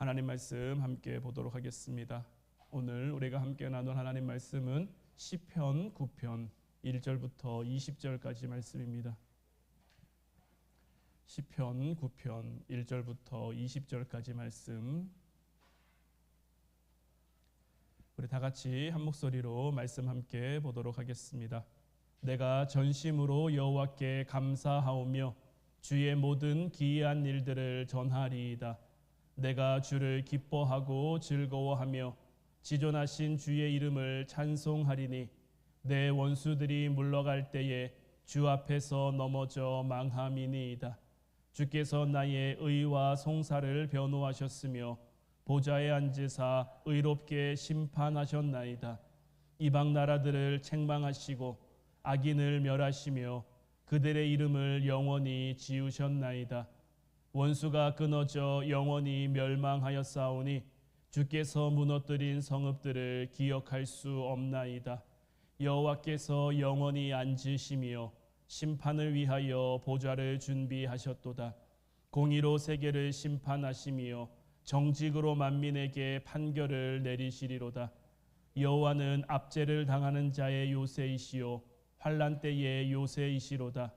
하나님 말씀 함께 보도록 하겠습니다. 오늘 우리가 함께 나눌 하나님 말씀은 시편 9편 1절부터 20절까지 말씀입니다. 시편 9편 1절부터 20절까지 말씀, 우리 다 같이 한 목소리로 말씀 함께 보도록 하겠습니다. 내가 전심으로 여호와께 감사하오며 주의 모든 기이한 일들을 전하리이다. 내가 주를 기뻐하고 즐거워하며 지존하신 주의 이름을 찬송하리니 내 원수들이 물러갈 때에 주 앞에서 넘어져 망함이니이다. 주께서 나의 의와 송사를 변호하셨으며 보좌에 앉으사 의롭게 심판하셨나이다. 이방 나라들을 책망하시고 악인을 멸하시며 그들의 이름을 영원히 지우셨나이다. 원수가 끊어져 영원히 멸망하였사오니 주께서 무너뜨린 성읍들을 기억할 수 없나이다. 여호와께서 영원히 앉으시며 심판을 위하여 보좌를 준비하셨도다. 공의로 세계를 심판하시며 정직으로 만민에게 판결을 내리시리로다. 여호와는 압제를 당하는 자의 요새이시요 환난 때의 요새이시로다.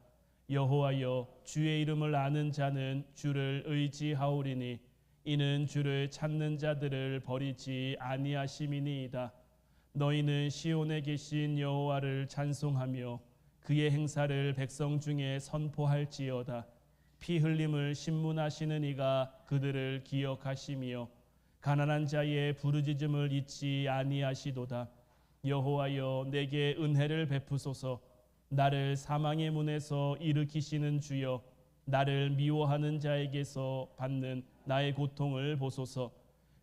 여호와여, 주의 이름을 아는 자는 주를 의지하오리니 이는 주를 찾는 자들을 버리지 아니하심이니이다. 너희는 시온에 계신 여호와를 찬송하며 그의 행사를 백성 중에 선포할지어다. 피 흘림을 신문하시는 이가 그들을 기억하시며 가난한 자의 부르짖음을 잊지 아니하시도다. 여호와여, 내게 은혜를 베푸소서. 나를 사망의 문에서 일으키시는 주여, 나를 미워하는 자에게서 받는 나의 고통을 보소서.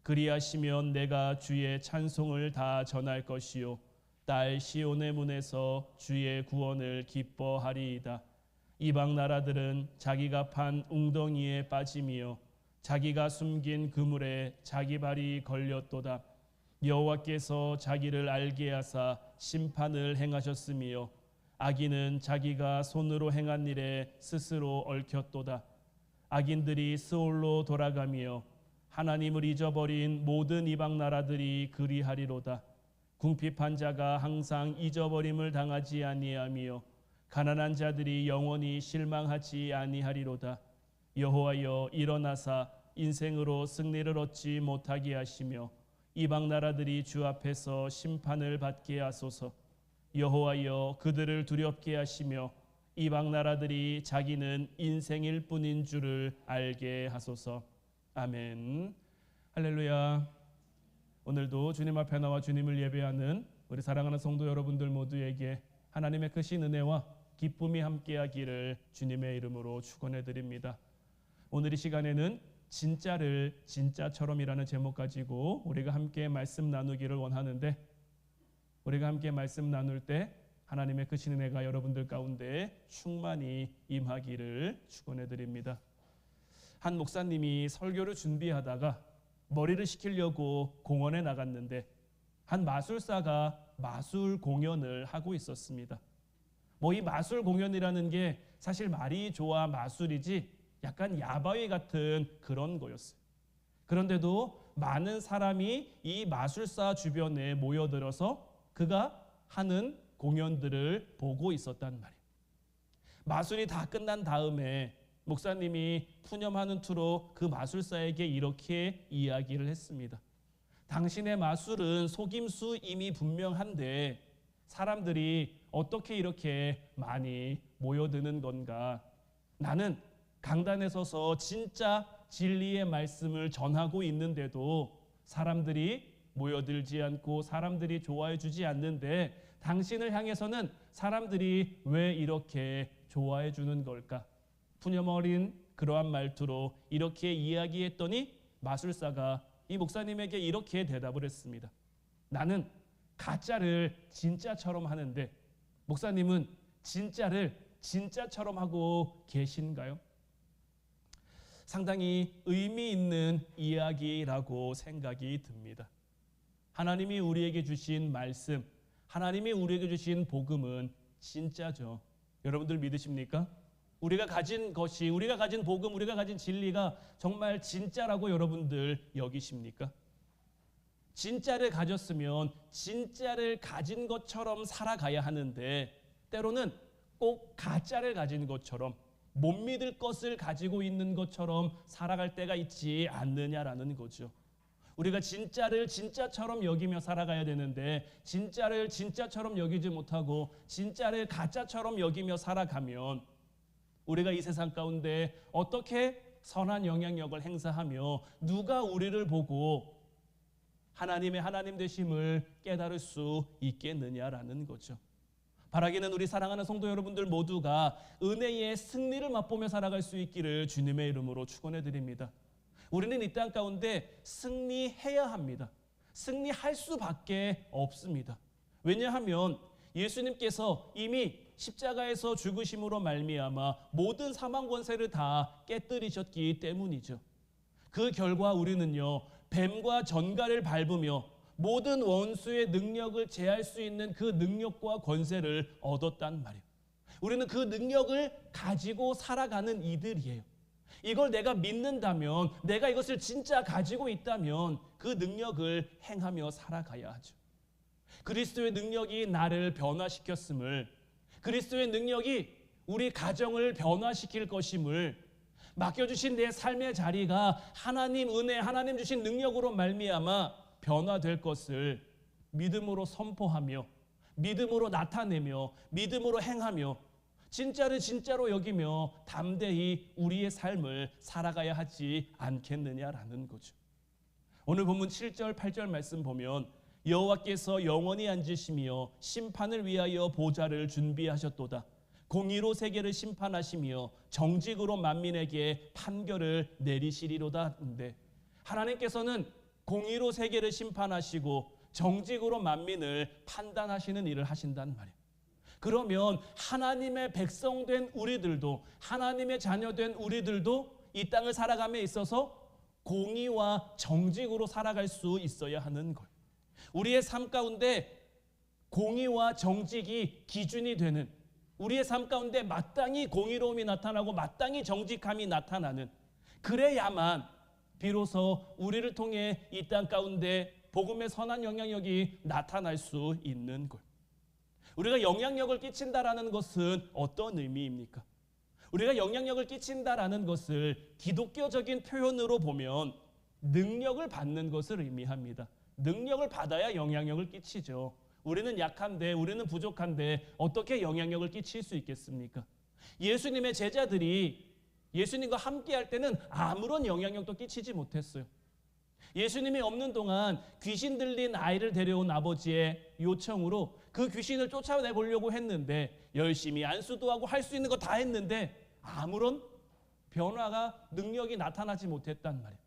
그리하시면 내가 주의 찬송을 다 전할 것이요 딸 시온의 문에서 주의 구원을 기뻐하리이다. 이방 나라들은 자기가 판 웅덩이에 빠짐이요 자기가 숨긴 그물에 자기 발이 걸렸도다. 여호와께서 자기를 알게 하사 심판을 행하셨으며 악인은 자기가 손으로 행한 일에 스스로 얽혔도다. 악인들이 스올로 돌아가며 하나님을 잊어버린 모든 이방 나라들이 그리하리로다. 궁핍한 자가 항상 잊어버림을 당하지 아니하며 가난한 자들이 영원히 실망하지 아니하리로다. 여호와여, 일어나사 인생으로 승리를 얻지 못하게 하시며 이방 나라들이 주 앞에서 심판을 받게 하소서. 여호와여, 그들을 두렵게 하시며 이방 나라들이 자기는 인생일 뿐인 줄을 알게 하소서. 아멘. 할렐루야. 오늘도 주님 앞에 나와 주님을 예배하는 우리 사랑하는 성도 여러분들 모두에게 하나님의 크신 은혜와 기쁨이 함께하기를 주님의 이름으로 축원해 드립니다. 오늘 이 시간에는 진짜를 진짜처럼이라는 제목 가지고 우리가 함께 말씀 나누기를 원하는데, 우리가 함께 말씀 나눌 때 하나님의 크신 은혜가 여러분들 가운데 충만히 임하기를 축원해 드립니다. 한 목사님이 설교를 준비하다가 머리를 식히려고 공원에 나갔는데 한 마술사가 마술 공연을 하고 있었습니다. 이 마술 공연이라는 게 사실 말이 좋아 마술이지 약간 야바위 같은 그런 거였어요. 그런데도 많은 사람이 이 마술사 주변에 모여들어서 그가 하는 공연들을 보고 있었단 말이에요. 마술이 다 끝난 다음에 목사님이 푸념하는 투로 그 마술사에게 이렇게 이야기를 했습니다. 당신의 마술은 속임수임이 분명한데 사람들이 어떻게 이렇게 많이 모여드는 건가? 나는 강단에 서서 진짜 진리의 말씀을 전하고 있는데도 사람들이 모여들지 않고 사람들이 좋아해 주지 않는데 당신을 향해서는 사람들이 왜 이렇게 좋아해 주는 걸까? 푸념 어린 그러한 말투로 이렇게 이야기했더니 마술사가 이 목사님에게 이렇게 대답을 했습니다. 나는 가짜를 진짜처럼 하는데 목사님은 진짜를 진짜처럼 하고 계신가요? 상당히 의미 있는 이야기라고 생각이 듭니다. 하나님이 우리에게 주신 말씀, 하나님이 우리에게 주신 복음은 진짜죠. 여러분들 믿으십니까? 우리가 가진 것이, 우리가 가진 복음, 우리가 가진 진리가 정말 진짜라고 여러분들 여기십니까? 진짜를 가졌으면 진짜를 가진 것처럼 살아가야 하는데 때로는 꼭 가짜를 가진 것처럼 못 믿을 것을 가지고 있는 것처럼 살아갈 때가 있지 않느냐라는 거죠. 우리가 진짜를 진짜처럼 여기며 살아가야 되는데 진짜를 진짜처럼 여기지 못하고 진짜를 가짜처럼 여기며 살아가면 우리가 이 세상 가운데 어떻게 선한 영향력을 행사하며 누가 우리를 보고 하나님의 하나님 되심을 깨달을 수 있겠느냐라는 거죠. 바라기는 우리 사랑하는 성도 여러분들 모두가 은혜의 승리를 맛보며 살아갈 수 있기를 주님의 이름으로 축원해 드립니다. 우리는 이 땅 가운데 승리해야 합니다. 승리할 수밖에 없습니다. 왜냐하면 예수님께서 이미 십자가에서 죽으심으로 말미암아 모든 사망 권세를 다 깨뜨리셨기 때문이죠. 그 결과 우리는요, 뱀과 전갈을 밟으며 모든 원수의 능력을 제할 수 있는 그 능력과 권세를 얻었단 말이에요. 우리는 그 능력을 가지고 살아가는 이들이에요. 이걸 내가 믿는다면, 내가 이것을 진짜 가지고 있다면 그 능력을 행하며 살아가야 하죠. 그리스도의 능력이 나를 변화시켰음을, 그리스도의 능력이 우리 가정을 변화시킬 것임을, 맡겨주신 내 삶의 자리가 하나님 은혜, 하나님 주신 능력으로 말미암아 변화될 것을 믿음으로 선포하며 믿음으로 나타내며 믿음으로 행하며 진짜를 진짜로 여기며 담대히 우리의 삶을 살아가야 하지 않겠느냐라는 거죠. 오늘 본문 7절 8절 말씀 보면 여호와께서 영원히 앉으시며 심판을 위하여 보좌를 준비하셨도다. 공의로 세계를 심판하시며 정직으로 만민에게 판결을 내리시리로다. 근데 하나님께서는 공의로 세계를 심판하시고 정직으로 만민을 판단하시는 일을 하신단 말이에요. 그러면 하나님의 백성된 우리들도, 하나님의 자녀된 우리들도 이 땅을 살아감에 있어서 공의와 정직으로 살아갈 수 있어야 하는 거예요. 우리의 삶 가운데 공의와 정직이 기준이 되는, 우리의 삶 가운데 마땅히 공의로움이 나타나고 마땅히 정직함이 나타나는, 그래야만 비로소 우리를 통해 이 땅 가운데 복음의 선한 영향력이 나타날 수 있는 것. 우리가 영향력을 끼친다라는 것은 어떤 의미입니까? 우리가 영향력을 끼친다라는 것을 기독교적인 표현으로 보면 능력을 받는 것을 의미합니다. 능력을 받아야 영향력을 끼치죠. 우리는 약한데, 우리는 부족한데 어떻게 영향력을 끼칠 수 있겠습니까? 예수님의 제자들이 예수님과 함께 할 때는 아무런 영향력도 끼치지 못했어요. 예수님이 없는 동안 귀신 들린 아이를 데려온 아버지의 요청으로 그 귀신을 쫓아내보려고 했는데 열심히 안수도 하고 할 수 있는 거 다 했는데 아무런 변화가, 능력이 나타나지 못했단 말이에요.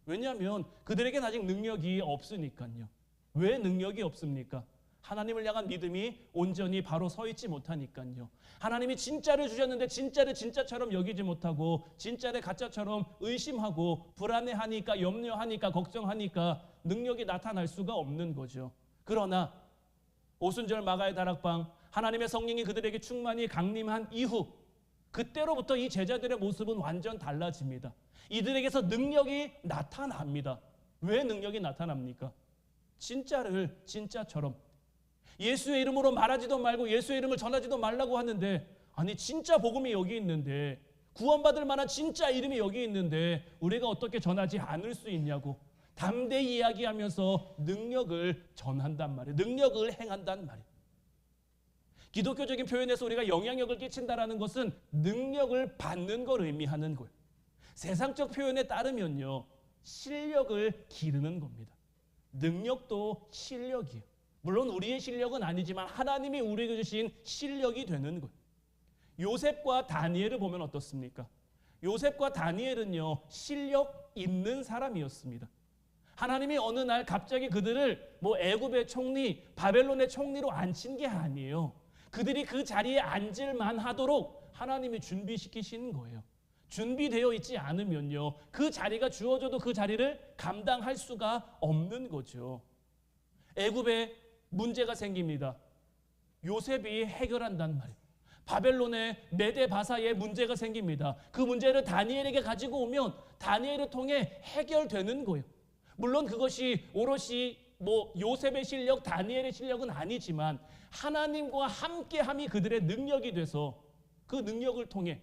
왜냐하면 그들에겐 아직 능력이 없으니까요. 왜 능력이 없습니까? 하나님을 향한 믿음이 온전히 바로 서 있지 못하니까요. 하나님이 진짜를 주셨는데 진짜를 진짜처럼 여기지 못하고 진짜를 가짜처럼 의심하고 불안해하니까, 염려하니까, 걱정하니까 능력이 나타날 수가 없는 거죠. 그러나 오순절 마가의 다락방, 하나님의 성령이 그들에게 충만히 강림한 이후 그때로부터 이 제자들의 모습은 완전 달라집니다. 이들에게서 능력이 나타납니다. 왜 능력이 나타납니까? 진짜를 진짜처럼, 예수의 이름으로 말하지도 말고 예수의 이름을 전하지도 말라고 하는데, 아니 진짜 복음이 여기 있는데, 구원받을 만한 진짜 이름이 여기 있는데 우리가 어떻게 전하지 않을 수 있냐고 담대히 이야기하면서 능력을 전한단 말이에요. 능력을 행한단 말이에요. 기독교적인 표현에서 우리가 영향력을 끼친다라는 것은 능력을 받는 걸 의미하는 거예요. 세상적 표현에 따르면요, 실력을 기르는 겁니다. 능력도 실력이에요. 물론 우리의 실력은 아니지만 하나님이 우리에게 주신 실력이 되는 거예요. 요셉과 다니엘을 보면 어떻습니까? 요셉과 다니엘은요, 실력 있는 사람이었습니다. 하나님이 어느 날 갑자기 그들을 애굽의 총리, 바벨론의 총리로 앉힌 게 아니에요. 그들이 그 자리에 앉을만 하도록 하나님이 준비시키신 거예요. 준비되어 있지 않으면요, 그 자리가 주어져도 그 자리를 감당할 수가 없는 거죠. 애굽에 문제가 생깁니다. 요셉이 해결한단 말이에요. 바벨론의 메데 바사에 문제가 생깁니다. 그 문제를 다니엘에게 가지고 오면 다니엘을 통해 해결되는 거예요. 물론 그것이 오롯이 요셉의 실력, 다니엘의 실력은 아니지만 하나님과 함께함이 그들의 능력이 돼서 그 능력을 통해,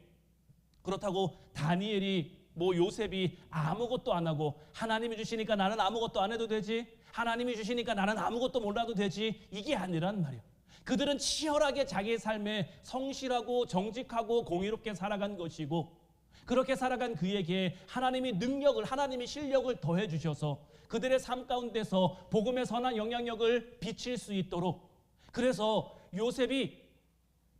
그렇다고 다니엘이 요셉이 아무것도 안 하고 하나님이 주시니까 나는 아무것도 안 해도 되지, 하나님이 주시니까 나는 아무것도 몰라도 되지, 이게 아니란 말이에요. 그들은 치열하게 자기의 삶에 성실하고 정직하고 공의롭게 살아간 것이고, 그렇게 살아간 그에게 하나님이 능력을, 하나님이 실력을 더해 주셔서 그들의 삶 가운데서 복음의 선한 영향력을 비칠 수 있도록, 그래서 요셉이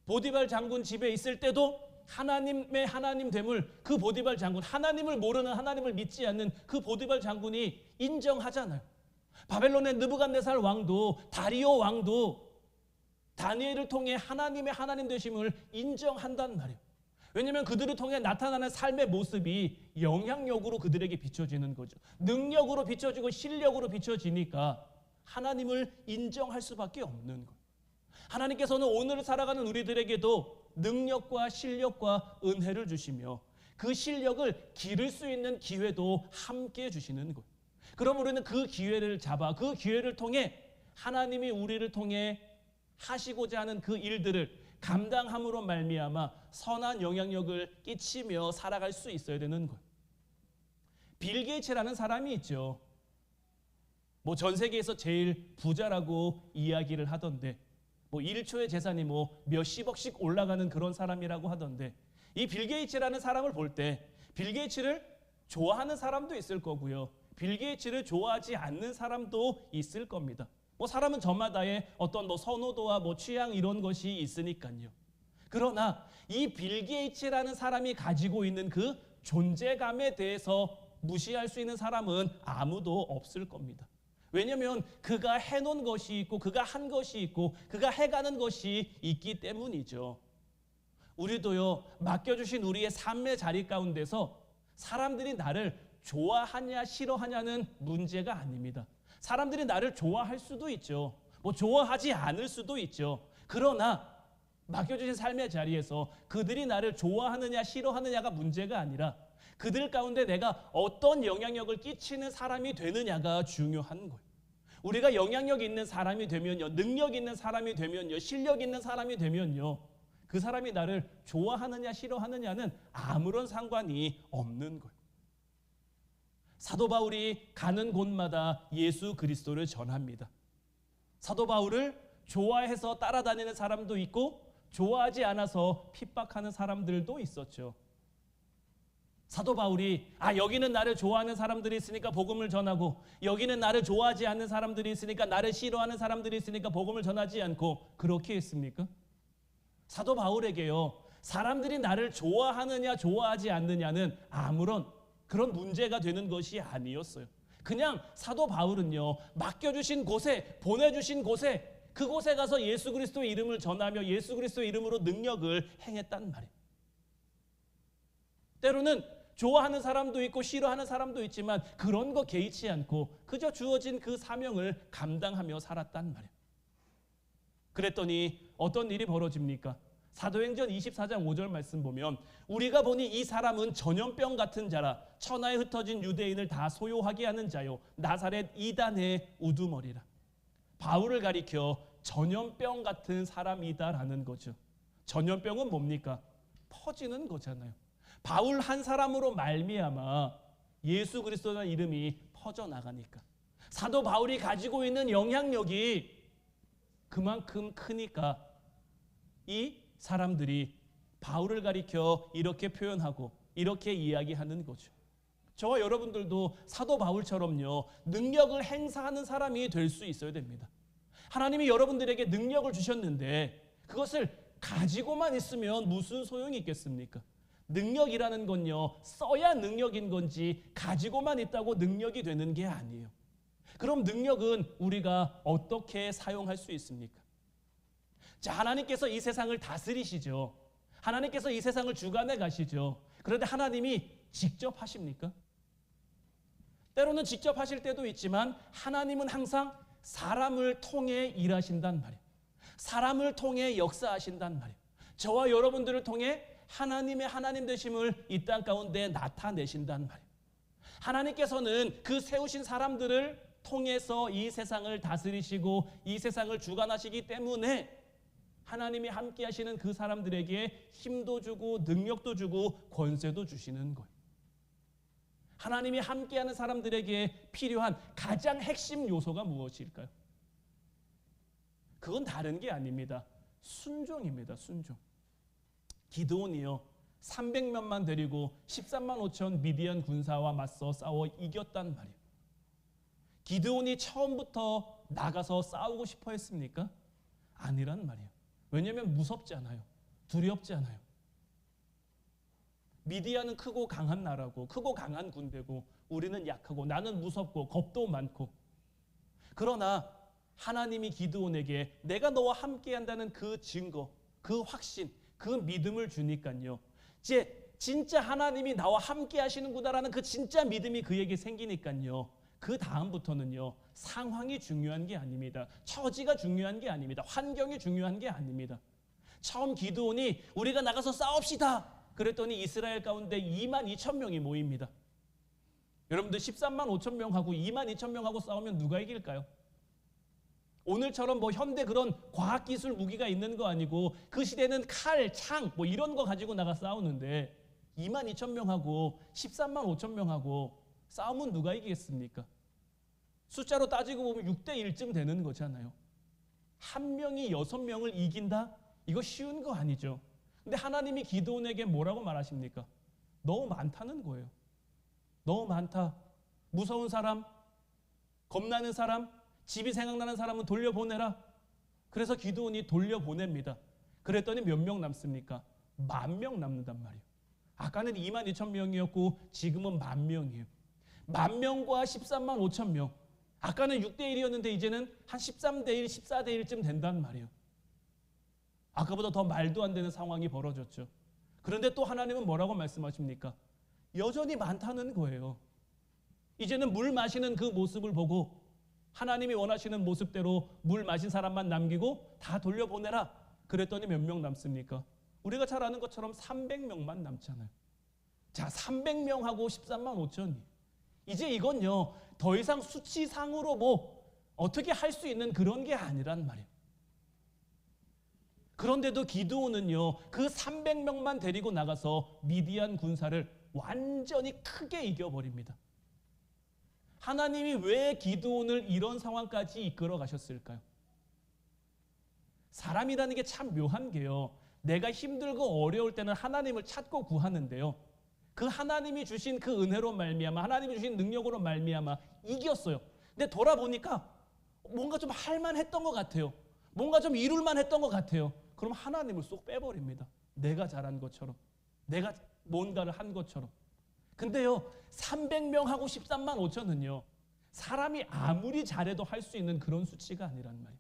보디발 장군 집에 있을 때도 하나님의 하나님됨을 그 보디발 장군, 하나님을 모르는, 하나님을 믿지 않는 그 보디발 장군이 인정하잖아요. 바벨론의 느부갓네살 왕도, 다리오 왕도 다니엘을 통해 하나님의 하나님 되심을 인정한단 말이에요. 왜냐하면 그들을 통해 나타나는 삶의 모습이 영향력으로 그들에게 비춰지는 거죠. 능력으로 비춰지고 실력으로 비춰지니까 하나님을 인정할 수밖에 없는 거예요. 하나님께서는 오늘 살아가는 우리들에게도 능력과 실력과 은혜를 주시며 그 실력을 기를 수 있는 기회도 함께 주시는 거예요. 그럼 우리는 그 기회를 잡아, 그 기회를 통해 하나님이 우리를 통해 하시고자 하는 그 일들을 감당함으로 말미암아 선한 영향력을 끼치며 살아갈 수 있어야 되는 거예요. 빌 게이츠라는 사람이 있죠. 전 세계에서 제일 부자라고 이야기를 하던데, 1초의 재산이 몇십억씩 올라가는 그런 사람이라고 하던데, 이 빌 게이츠라는 사람을 볼 때 빌 게이츠를 좋아하는 사람도 있을 거고요, 빌 게이츠를 좋아하지 않는 사람도 있을 겁니다. 사람은 저마다의 어떤 선호도와 취향 이런 것이 있으니까요. 그러나 이 빌 게이츠라는 사람이 가지고 있는 그 존재감에 대해서 무시할 수 있는 사람은 아무도 없을 겁니다. 왜냐하면 그가 해놓은 것이 있고, 그가 한 것이 있고, 그가 해가는 것이 있기 때문이죠. 우리도요, 맡겨주신 우리의 삶의 자리 가운데서 사람들이 나를 좋아하냐 싫어하냐는 문제가 아닙니다. 사람들이 나를 좋아할 수도 있죠. 좋아하지 않을 수도 있죠. 그러나 맡겨주신 삶의 자리에서 그들이 나를 좋아하느냐 싫어하느냐가 문제가 아니라 그들 가운데 내가 어떤 영향력을 끼치는 사람이 되느냐가 중요한 거예요. 우리가 영향력 있는 사람이 되면요, 능력 있는 사람이 되면요, 실력 있는 사람이 되면요, 그 사람이 나를 좋아하느냐 싫어하느냐는 아무런 상관이 없는 거예요. 사도 바울이 가는 곳마다 예수 그리스도를 전합니다. 사도 바울을 좋아해서 따라다니는 사람도 있고 좋아하지 않아서 핍박하는 사람들도 있었죠. 사도 바울이 여기는 나를 좋아하는 사람들이 있으니까 복음을 전하고, 여기는 나를 좋아하지 않는 사람들이 있으니까, 나를 싫어하는 사람들이 있으니까 복음을 전하지 않고 그렇게 했습니까? 사도 바울에게요, 사람들이 나를 좋아하느냐 좋아하지 않느냐는 아무런 그런 문제가 되는 것이 아니었어요. 그냥 사도 바울은요, 맡겨주신 곳에, 보내주신 곳에, 그곳에 가서 예수 그리스도의 이름을 전하며 예수 그리스도의 이름으로 능력을 행했단 말이에요. 때로는 좋아하는 사람도 있고 싫어하는 사람도 있지만 그런 거 개의치 않고 그저 주어진 그 사명을 감당하며 살았단 말이에요. 그랬더니 어떤 일이 벌어집니까? 사도행전 24장 5절 말씀 보면, 우리가 보니 이 사람은 전염병 같은 자라 천하에 흩어진 유대인을 다 소요하게 하는 자요, 나사렛 이단의 우두머리라. 바울을 가리켜 전염병 같은 사람이다라는 거죠. 전염병은 뭡니까? 퍼지는 거잖아요. 바울 한 사람으로 말미암아 예수 그리스도라는 이름이 퍼져나가니까, 사도 바울이 가지고 있는 영향력이 그만큼 크니까 이 사람들이 바울을 가리켜 이렇게 표현하고 이렇게 이야기하는 거죠. 저와 여러분들도 사도 바울처럼요, 능력을 행사하는 사람이 될 수 있어야 됩니다. 하나님이 여러분들에게 능력을 주셨는데 그것을 가지고만 있으면 무슨 소용이 있겠습니까? 능력이라는 건요, 써야 능력인 건지 가지고만 있다고 능력이 되는 게 아니에요. 그럼 능력은 우리가 어떻게 사용할 수 있습니까? 자, 하나님께서 이 세상을 다스리시죠. 하나님께서 이 세상을 주관해 가시죠. 그런데 하나님이 직접 하십니까? 때로는 직접 하실 때도 있지만 하나님은 항상 사람을 통해 일하신단 말이에요. 사람을 통해 역사하신단 말이에요. 저와 여러분들을 통해 하나님의 하나님 되심을 이 땅 가운데 나타내신단 말이에요. 하나님께서는 그 세우신 사람들을 통해서 이 세상을 다스리시고 이 세상을 주관하시기 때문에 하나님이 함께 하시는 그 사람들에게 힘도 주고 능력도 주고 권세도 주시는 거예요. 하나님이 함께하는 사람들에게 필요한 가장 핵심 요소가 무엇일까요? 그건 다른 게 아닙니다. 순종입니다. 순종. 기드온이요 300명만 데리고 13만 5천 미디안 군사와 맞서 싸워 이겼단 말이에요. 기드온이 처음부터 나가서 싸우고 싶어 했습니까? 아니란 말이에요. 왜냐하면 무섭지 않아요. 두렵지 않아요. 미디안은 크고 강한 나라고 크고 강한 군대고 우리는 약하고 나는 무섭고 겁도 많고, 그러나 하나님이 기드온에게 내가 너와 함께한다는 그 증거, 그 확신, 그 믿음을 주니까요. 이제 진짜 하나님이 나와 함께 하시는구나라는 그 진짜 믿음이 그에게 생기니까요. 그 다음부터는요. 상황이 중요한 게 아닙니다. 처지가 중요한 게 아닙니다. 환경이 중요한 게 아닙니다. 처음 기드온이 우리가 나가서 싸웁시다 그랬더니 이스라엘 가운데 2만 2천 명이 모입니다. 여러분들 13만 5천 명하고 2만 2천 명하고 싸우면 누가 이길까요? 오늘처럼 뭐 현대 그런 과학기술 무기가 있는 거 아니고 그 시대는 칼, 창 뭐 이런 거 가지고 나가 싸우는데 2만 2천 명하고 13만 5천 명하고 싸우면 누가 이기겠습니까? 숫자로 따지고 보면 6대 1쯤 되는 거잖아요. 한 명이 6명을 이긴다? 이거 쉬운 거 아니죠. 근데 하나님이 기드온에게 뭐라고 말하십니까? 너무 많다는 거예요. 너무 많다. 무서운 사람, 겁나는 사람, 집이 생각나는 사람은 돌려보내라. 그래서 기드온이 돌려보냅니다. 그랬더니 몇 명 남습니까? 10,000명 남는단 말이에요. 아까는 2만 2천 명이었고 지금은 10,000명이에요. 10,000명과 13만 5천 명. 아까는 6대 1이었는데 이제는 한 13대 1, 14대 1쯤 된단 말이에요. 아까보다 더 말도 안 되는 상황이 벌어졌죠. 그런데 또 하나님은 뭐라고 말씀하십니까? 여전히 많다는 거예요. 이제는 물 마시는 그 모습을 보고 하나님이 원하시는 모습대로 물 마신 사람만 남기고 다 돌려보내라. 그랬더니 몇 명 남습니까? 우리가 잘 아는 것처럼 300명만 남잖아요. 자, 300명하고 13만 5천이. 이제 이건요, 더 이상 수치상으로 뭐 어떻게 할 수 있는 그런 게 아니란 말이에요. 그런데도 기드온은요, 그 300명만 데리고 나가서 미디안 군사를 완전히 크게 이겨버립니다. 하나님이 왜 기드온을 이런 상황까지 이끌어 가셨을까요? 사람이라는 게 참 묘한 게요. 내가 힘들고 어려울 때는 하나님을 찾고 구하는데요. 그 하나님이 주신 그 은혜로 말미암아, 하나님이 주신 능력으로 말미암아 이겼어요. 근데 돌아보니까 뭔가 좀 할만했던 것 같아요. 뭔가 좀 이룰만 했던 것 같아요. 그럼 하나님을 쏙 빼버립니다. 내가 잘한 것처럼, 내가 뭔가를 한 것처럼. 근데요, 300명하고 13만 5천은요, 사람이 아무리 잘해도 할 수 있는 그런 수치가 아니란 말이에요.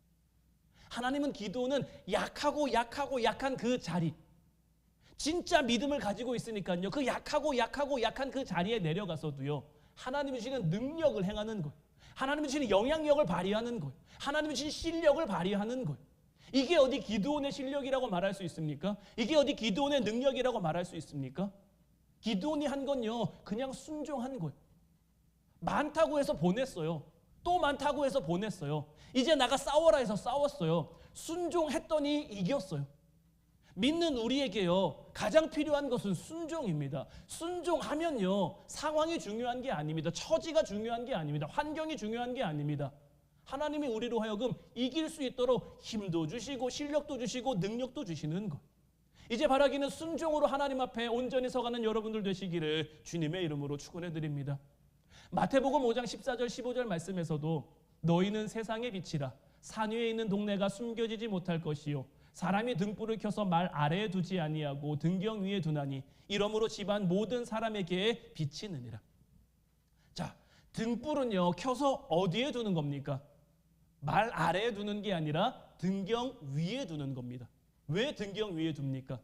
하나님은 기드온은 약하고 약한 그 자리, 진짜 믿음을 가지고 있으니까요, 그 약한 그 자리에 내려가서도요, 하나님이 주시는 능력을 행하는 거예요. 하나님이 주시는 영향력을 발휘하는 거예요. 하나님이 주신 실력을 발휘하는 거예요. 이게 어디 기드온의 실력이라고 말할 수 있습니까? 이게 어디 기드온의 능력이라고 말할 수 있습니까? 기드온이 한 건요, 그냥 순종한 거예요. 많다고 해서 보냈어요. 또 많다고 해서 보냈어요. 이제 나가 싸워라 해서 싸웠어요. 순종했더니 이겼어요. 믿는 우리에게요, 가장 필요한 것은 순종입니다. 순종하면요, 상황이 중요한 게 아닙니다. 처지가 중요한 게 아닙니다. 환경이 중요한 게 아닙니다. 하나님이 우리로 하여금 이길 수 있도록 힘도 주시고 실력도 주시고 능력도 주시는 것. 이제 바라기는 순종으로 하나님 앞에 온전히 서가는 여러분들 되시기를 주님의 이름으로 축원해 드립니다. 마태복음 5장 14절 15절 말씀에서도 너희는 세상의 빛이라. 산 위에 있는 동네가 숨겨지지 못할 것이요 사람이 등불을 켜서 말 아래에 두지 아니하고 등경 위에 두나니 이러므로 집안 모든 사람에게 비치느니라. 자, 등불은요 켜서 어디에 두는 겁니까? 말 아래에 두는 게 아니라 등경 위에 두는 겁니다. 왜 등경 위에 둡니까?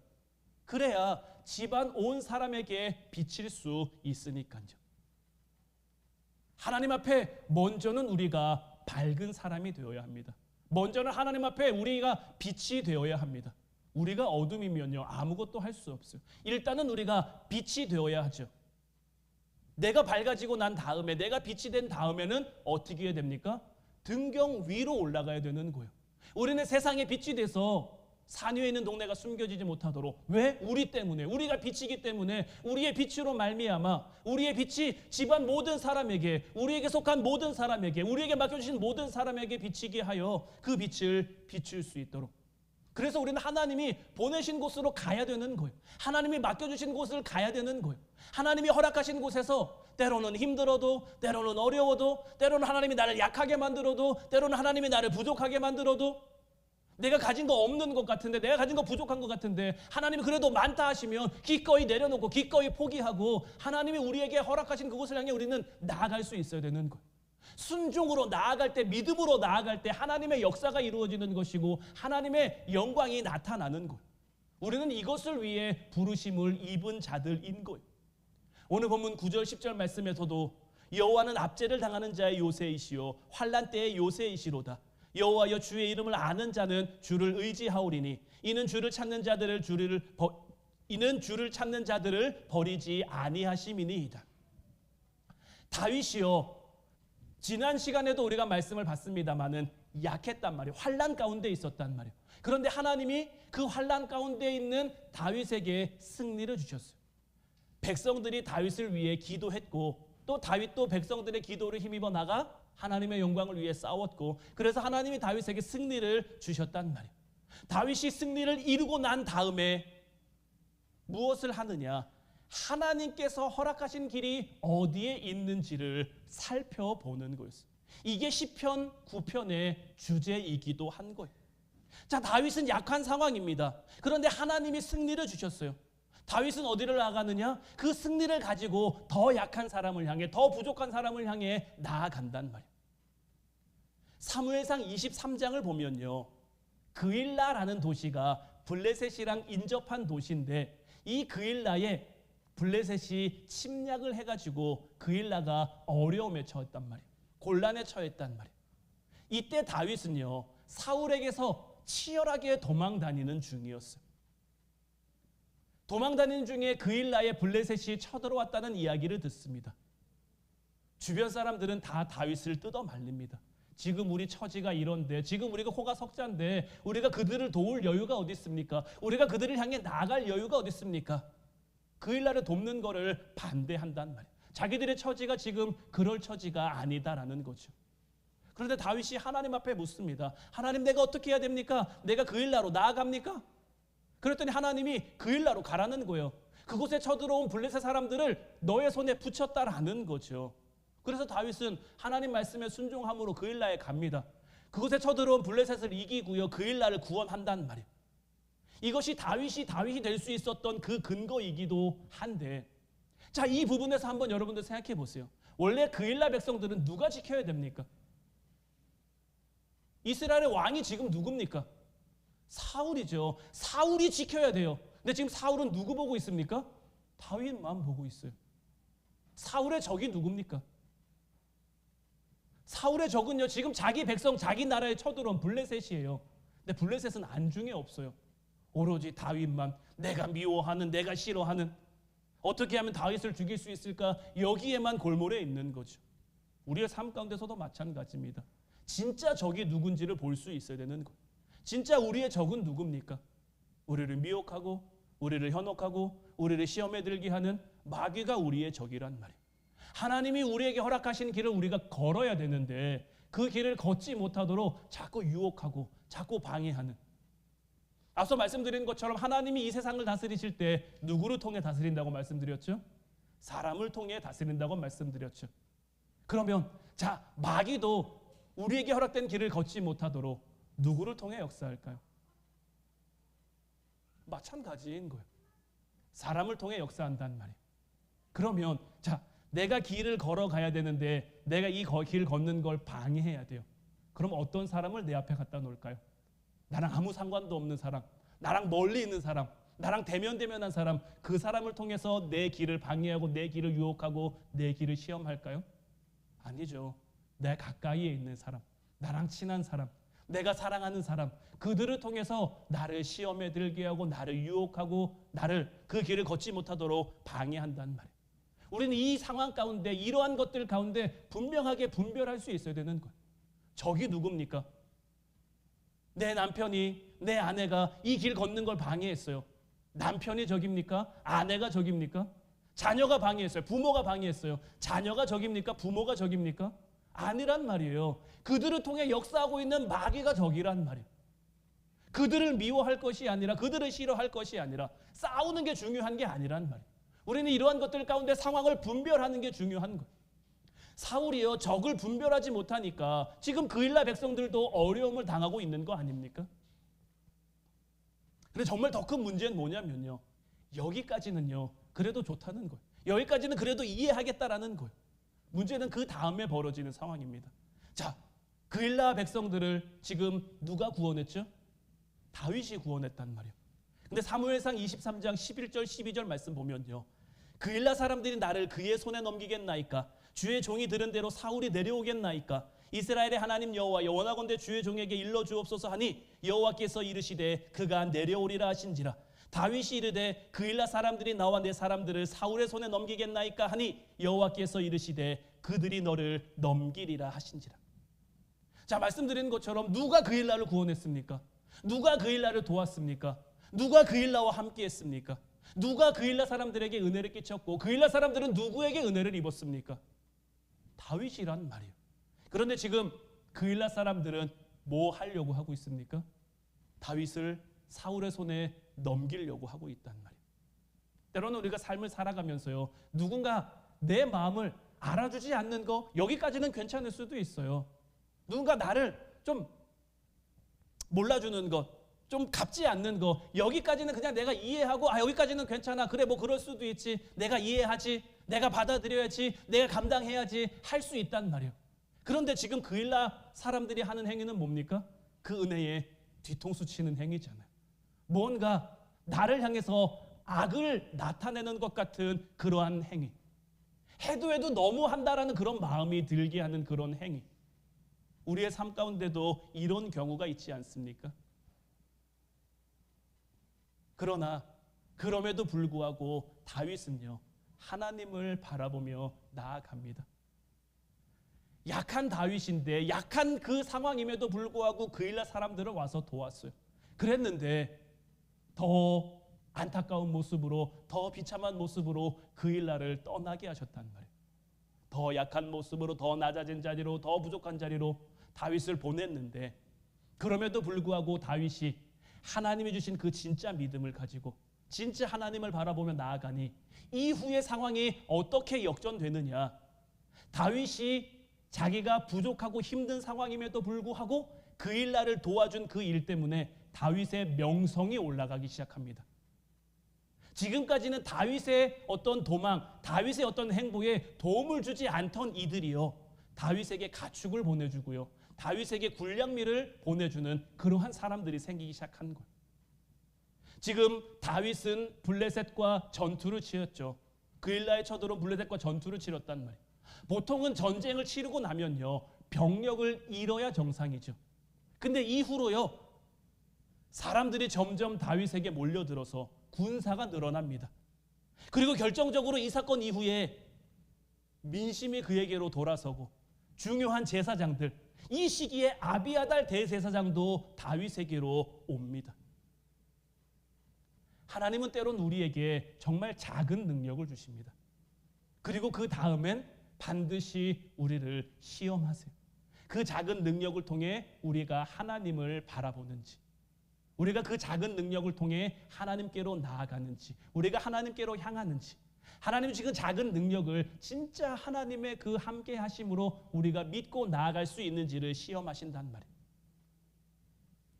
그래야 집안 온 사람에게 비칠 수 있으니까요. 하나님 앞에 먼저는 우리가 밝은 사람이 되어야 합니다. 먼저는 하나님 앞에 우리가 빛이 되어야 합니다. 우리가 어둠이면요 아무것도 할 수 없어요. 일단은 우리가 빛이 되어야 하죠. 내가 밝아지고 난 다음에, 내가 빛이 된 다음에는 어떻게 해야 됩니까? 등경 위로 올라가야 되는 거예요. 우리는 세상에 빛이 돼서 산 위에 있는 동네가 숨겨지지 못하도록. 왜? 우리 때문에, 우리가 빛이기 때문에, 우리의 빛으로 말미암아 우리의 빛이 집안 모든 사람에게, 우리에게 속한 모든 사람에게, 우리에게 맡겨주신 모든 사람에게 비치게 하여 그 빛을 비출 수 있도록. 그래서 우리는 하나님이 보내신 곳으로 가야 되는 거예요. 하나님이 맡겨주신 곳을 가야 되는 거예요. 하나님이 허락하신 곳에서 때로는 힘들어도, 때로는 어려워도, 때로는 하나님이 나를 약하게 만들어도, 때로는 하나님이 나를 부족하게 만들어도, 내가 가진 거 없는 것 같은데, 내가 가진 거 부족한 것 같은데 하나님이 그래도 많다 하시면 기꺼이 내려놓고 기꺼이 포기하고 하나님이 우리에게 허락하신 그곳을 향해 우리는 나아갈 수 있어야 되는 거예요. 순종으로 나아갈 때, 믿음으로 나아갈 때 하나님의 역사가 이루어지는 것이고 하나님의 영광이 나타나는 거예요. 우리는 이것을 위해 부르심을 입은 자들인 거예요. 오늘 본문 9절 10절 말씀에서도 여호와는 압제를 당하는 자의 요새이시요 환난 때의 요새이시로다. 여호와여 주의 이름을 아는 자는 주를 의지하오리니 이는 주를 찾는 자들을 버리지 아니하심이니이다. 다윗이요, 지난 시간에도 우리가 말씀을 봤습니다마는 약했단 말이에요. 환난 가운데 있었단 말이에요. 그런데 하나님이 그 환난 가운데 있는 다윗에게 승리를 주셨어요. 백성들이 다윗을 위해 기도했고 또 다윗도 백성들의 기도를 힘입어 나가 하나님의 영광을 위해 싸웠고, 그래서 하나님이 다윗에게 승리를 주셨단 말이에요. 다윗이 승리를 이루고 난 다음에 무엇을 하느냐? 하나님께서 허락하신 길이 어디에 있는지를 살펴보는 거였어요. 이게 시편 9편의 주제이기도 한 거예요. 자, 다윗은 약한 상황입니다. 그런데 하나님이 승리를 주셨어요. 다윗은 어디를 나아가느냐? 그 승리를 가지고 더 약한 사람을 향해, 더 부족한 사람을 향해 나아간단 말이에요. 사무엘상 23장을 보면요, 그일라라는 도시가 블레셋이랑 인접한 도시인데 이 그일라에 블레셋이 침략을 해가지고 그일라가 어려움에 처했단 말이에요. 곤란에 처했단 말이에요. 이때 다윗은요 사울에게서 치열하게 도망다니는 중이었어요. 도망다니는 중에 그일라에 블레셋이 쳐들어왔다는 이야기를 듣습니다. 주변 사람들은 다 다윗을 뜯어 말립니다. 지금 우리 처지가 이런데, 지금 우리가 호가 석자인데 우리가 그들을 도울 여유가 어디 있습니까? 우리가 그들을 향해 나아갈 여유가 어디 있습니까? 그일라를 돕는 거를 반대한단 말이에요. 자기들의 처지가 지금 그럴 처지가 아니다라는 거죠. 그런데 다윗이 하나님 앞에 묻습니다. 하나님, 내가 어떻게 해야 됩니까? 내가 그일라로 나아갑니까? 그랬더니 하나님이 그일라로 가라는 거예요. 그곳에 쳐들어온 블레셋 사람들을 너의 손에 붙였다라는 거죠. 그래서 다윗은 하나님 말씀에 순종함으로 그일라에 갑니다. 그곳에 쳐들어온 블레셋을 이기고요, 그일라를 구원한단 말이에요. 이것이 다윗이 될 수 있었던 그 근거이기도 한데, 자, 이 부분에서 한번 여러분들 생각해 보세요. 원래 그일라 백성들은 누가 지켜야 됩니까? 이스라엘의 왕이 지금 누굽니까? 사울이죠. 사울이 지켜야 돼요. 근데 지금 사울은 누구 보고 있습니까? 다윗만 보고 있어요. 사울의 적이 누굽니까? 사울의 적은요, 지금 자기 백성, 자기 나라에 쳐들어온 블레셋이에요. 근데 블레셋은 안중에 없어요. 오로지 다윗만, 내가 미워하는, 내가 싫어하는, 어떻게 하면 다윗을 죽일 수 있을까? 여기에만 골몰해 있는 거죠. 우리의 삶 가운데서도 마찬가지입니다. 진짜 적이 누군지를 볼 수 있어야 되는 거예요. 진짜 우리의 적은 누굽니까? 우리를 미혹하고, 우리를 현혹하고, 우리를 시험에 들게 하는 마귀가 우리의 적이란 말이에요. 하나님이 우리에게 허락하신 길을 우리가 걸어야 되는데 그 길을 걷지 못하도록 자꾸 유혹하고 자꾸 방해하는, 앞서 말씀드린 것처럼 하나님이 이 세상을 다스리실 때 누구를 통해 다스린다고 말씀드렸죠? 사람을 통해 다스린다고 말씀드렸죠. 그러면 자, 마귀도 우리에게 허락된 길을 걷지 못하도록 누구를 통해 역사할까요? 마찬가지인 거예요. 사람을 통해 역사한단 말이에요. 그러면 자, 내가 길을 걸어가야 되는데 내가 이 길 걷는 걸 방해해야 돼요. 그럼 어떤 사람을 내 앞에 갖다 놓을까요? 나랑 아무 상관도 없는 사람, 나랑 멀리 있는 사람, 나랑 대면대면한 사람, 그 사람을 통해서 내 길을 방해하고 내 길을 유혹하고 내 길을 시험할까요? 아니죠. 내 가까이에 있는 사람, 나랑 친한 사람, 내가 사랑하는 사람, 그들을 통해서 나를 시험에 들게 하고 나를 유혹하고 나를 그 길을 걷지 못하도록 방해한단 말이에요. 우리는 이 상황 가운데 이러한 것들 가운데 분명하게 분별할 수 있어야 되는 거예요. 적이 누굽니까? 내 남편이, 내 아내가 이 길 걷는 걸 방해했어요. 남편이 적입니까? 아내가 적입니까? 자녀가 방해했어요. 부모가 방해했어요. 자녀가 적입니까? 부모가 적입니까? 아니란 말이에요. 그들을 통해 역사하고 있는 마귀가 적이란 말이에요. 그들을 미워할 것이 아니라, 그들을 싫어할 것이 아니라, 싸우는 게 중요한 게 아니란 말이에요. 우리는 이러한 것들 가운데 상황을 분별하는 게 중요한 거예요. 사울이요, 적을 분별하지 못하니까 지금 그일라 백성들도 어려움을 당하고 있는 거 아닙니까? 근데 정말 더 큰 문제는 뭐냐면요, 여기까지는요 그래도 좋다는 거예요. 여기까지는 그래도 이해하겠다라는 거예요. 문제는 그 다음에 벌어지는 상황입니다. 자, 그일라 백성들을 지금 누가 구원했죠? 다윗이 구원했단 말이에요. 근데 사무엘상 23장 11절 12절 말씀 보면요, 그일라 사람들이 나를 그의 손에 넘기겠나이까? 주의 종이 들은 대로 사울이 내려오겠나이까? 이스라엘의 하나님 여호와, 원하건대 주의 종에게 일러 주옵소서 하니 여호와께서 이르시되 그가 내려오리라 하신지라. 다윗이 이르되 그일라 사람들이 나와 내 사람들을 사울의 손에 넘기겠나이까 하니 여호와께서 이르시되 그들이 너를 넘기리라 하신지라. 자, 말씀드린 것처럼 누가 그일라를 구원했습니까? 누가 그일라를 도왔습니까? 누가 그일라와 함께 했습니까? 누가 그일라 사람들에게 은혜를 끼쳤고 그일라 사람들은 누구에게 은혜를 입었습니까? 다윗이란 말이에요. 그런데 지금 그일라 사람들은 뭐 하려고 하고 있습니까? 다윗을 사울의 손에 넘기려고 하고 있단 말이에요. 때로는 우리가 삶을 살아가면서요, 누군가 내 마음을 알아주지 않는 거, 여기까지는 괜찮을 수도 있어요. 누군가 나를 좀 몰라주는 것, 좀 갚지 않는 거, 여기까지는 그냥 내가 이해하고 여기까지는 괜찮아, 그래 뭐 그럴 수도 있지, 내가 이해하지, 내가 받아들여야지, 내가 감당해야지 할 수 있단 말이에요. 그런데 지금 그일라 사람들이 하는 행위는 뭡니까? 그 은혜에 뒤통수 치는 행위잖아요. 뭔가 나를 향해서 악을 나타내는 것 같은 그러한 행위, 해도 너무 한다라는 그런 마음이 들게 하는 그런 행위. 우리의 삶 가운데도 이런 경우가 있지 않습니까? 그러나 그럼에도 불구하고 다윗은요, 하나님을 바라보며 나아갑니다. 약한 다윗인데, 약한 그 상황임에도 불구하고 그일라 사람들을 와서 도왔어요. 그랬는데 더 안타까운 모습으로, 더 비참한 모습으로 그일라를 떠나게 하셨단 말이에요. 더 약한 모습으로, 더 낮아진 자리로, 더 부족한 자리로 다윗을 보냈는데, 그럼에도 불구하고 다윗이 하나님이 주신 그 진짜 믿음을 가지고 진짜 하나님을 바라보며 나아가니 이후의 상황이 어떻게 역전되느냐? 다윗이 자기가 부족하고 힘든 상황임에도 불구하고 그일라를 도와준 그 일 때문에 다윗의 명성이 올라가기 시작합니다. 지금까지는 다윗의 어떤 도망, 다윗의 어떤 행보에 도움을 주지 않던 이들이요, 다윗에게 가축을 보내주고요, 다윗에게 군량미를 보내주는 그러한 사람들이 생기기 시작한 거예요. 지금 다윗은 블레셋과 전투를 치렀죠. 그일라에 쳐들어온 블레셋과 전투를 치렀단 말이에요. 보통은 전쟁을 치르고 나면요, 병력을 잃어야 정상이죠. 근데 이후로요, 사람들이 점점 다윗에게 몰려들어서 군사가 늘어납니다. 그리고 결정적으로 이 사건 이후에 민심이 그에게로 돌아서고 중요한 제사장들, 이 시기에 아비아달 대제사장도 다윗에게로 옵니다. 하나님은 때론 우리에게 정말 작은 능력을 주십니다. 그리고 그 다음엔 반드시 우리를 시험하세요. 그 작은 능력을 통해 우리가 하나님을 바라보는지, 우리가 그 작은 능력을 통해 하나님께로 나아가는지, 우리가 하나님께로 향하는지, 하나님 지금 작은 능력을 진짜 하나님의 그 함께 하심으로 우리가 믿고 나아갈 수 있는지를 시험하신단 말이에요.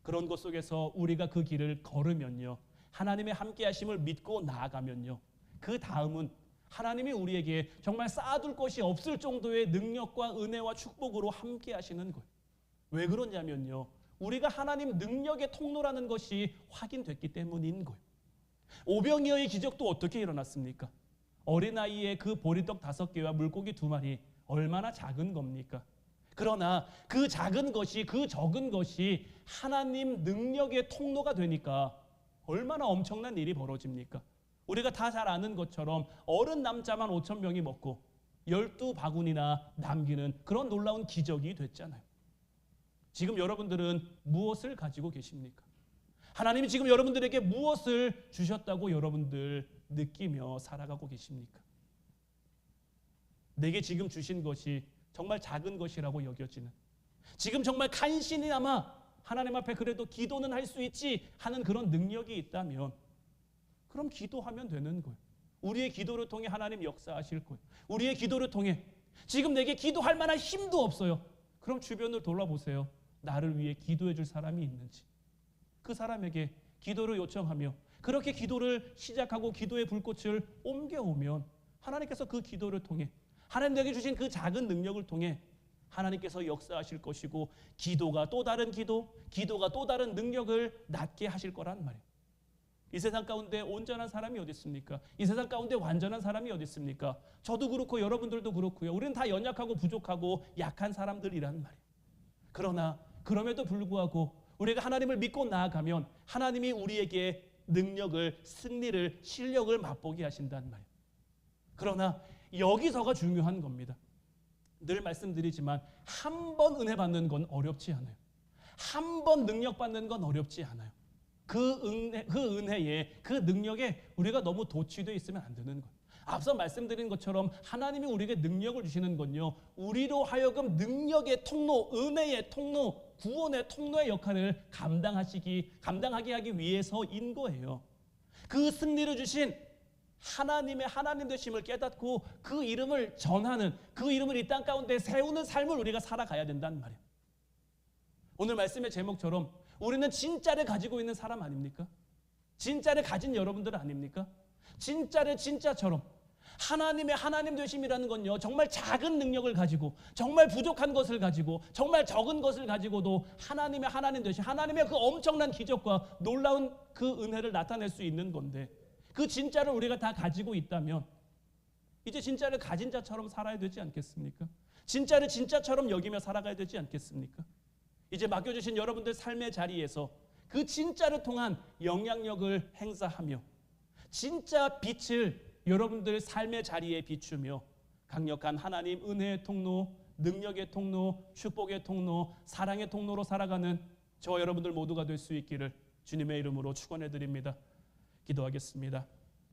그런 것 속에서 우리가 그 길을 걸으면요, 하나님의 함께 하심을 믿고 나아가면요, 그 다음은 하나님이 우리에게 정말 쌓아둘 것이 없을 정도의 능력과 은혜와 축복으로 함께 하시는 거예요. 왜 그러냐면요, 우리가 하나님 능력의 통로라는 것이 확인됐기 때문인 거예요. 오병이어의 기적도 어떻게 일어났습니까? 어린아이의 그 보리떡 5개와 물고기 2마리, 얼마나 작은 겁니까? 그러나 그 작은 것이, 그 적은 것이 하나님 능력의 통로가 되니까 얼마나 엄청난 일이 벌어집니까? 우리가 다 잘 아는 것처럼 어른 남자만 5,000명이 먹고 12바구니나 남기는 그런 놀라운 기적이 됐잖아요. 지금 여러분들은 무엇을 가지고 계십니까? 하나님이 지금 여러분들에게 무엇을 주셨다고 여러분들 느끼며 살아가고 계십니까? 내게 지금 주신 것이 정말 작은 것이라고 여겨지는, 지금 정말 간신히나마 하나님 앞에 그래도 기도는 할 수 있지 하는 그런 능력이 있다면 그럼 기도하면 되는 거예요. 우리의 기도를 통해 하나님 역사하실 거예요. 우리의 기도를 통해 지금 내게 기도할 만한 힘도 없어요. 그럼 주변을 돌아보세요. 나를 위해 기도해 줄 사람이 있는지. 그 사람에게 기도를 요청하며 그렇게 기도를 시작하고 기도의 불꽃을 옮겨오면 하나님께서 그 기도를 통해, 하나님 내게 주신 그 작은 능력을 통해 하나님께서 역사하실 것이고, 기도가 또 다른 기도, 기도가 또 다른 능력을 낳게 하실 거란 말이에요. 이 세상 가운데 온전한 사람이 어디 있습니까? 이 세상 가운데 완전한 사람이 어디 있습니까? 저도 그렇고 여러분들도 그렇고요. 우리는 다 연약하고 부족하고 약한 사람들이란 말이에요. 그러나 그럼에도 불구하고 우리가 하나님을 믿고 나아가면 하나님이 우리에게 능력을, 승리를, 실력을 맛보게 하신단 말이에요. 그러나 여기서가 중요한 겁니다. 늘 말씀드리지만 한 번 은혜 받는 건 어렵지 않아요. 한 번 능력 받는 건 어렵지 않아요. 그 은혜에, 그 능력에 우리가 너무 도취되어 있으면 안 되는 거예요. 앞서 말씀드린 것처럼 하나님이 우리에게 능력을 주시는 건요, 우리로 하여금 능력의 통로, 은혜의 통로, 구원의 통로의 역할을 감당하게 하기 위해서인 거예요. 그 승리를 주신 하나님의 하나님 되심을 깨닫고 그 이름을 전하는, 그 이름을 이 땅 가운데 세우는 삶을 우리가 살아가야 된다는 말이에요. 오늘 말씀의 제목처럼 우리는 진짜를 가지고 있는 사람 아닙니까? 진짜를 가진 여러분들 아닙니까? 진짜를 진짜처럼 하나님의 하나님 되심이라는 건요, 정말 작은 능력을 가지고, 정말 부족한 것을 가지고, 정말 적은 것을 가지고도 하나님의 하나님 되심, 하나님의 그 엄청난 기적과 놀라운 그 은혜를 나타낼 수 있는 건데, 그 진짜를 우리가 다 가지고 있다면 이제 진짜를 가진 자처럼 살아야 되지 않겠습니까? 진짜를 진짜처럼 여기며 살아가야 되지 않겠습니까? 이제 맡겨주신 여러분들 삶의 자리에서 그 진짜를 통한 영향력을 행사하며 진짜 빛을 여러분들 삶의 자리에 비추며 강력한 하나님 은혜의 통로, 능력의 통로, 축복의 통로, 사랑의 통로로 살아가는 저와 여러분들 모두가 될 수 있기를 주님의 이름으로 축원해 드립니다. 기도하겠습니다.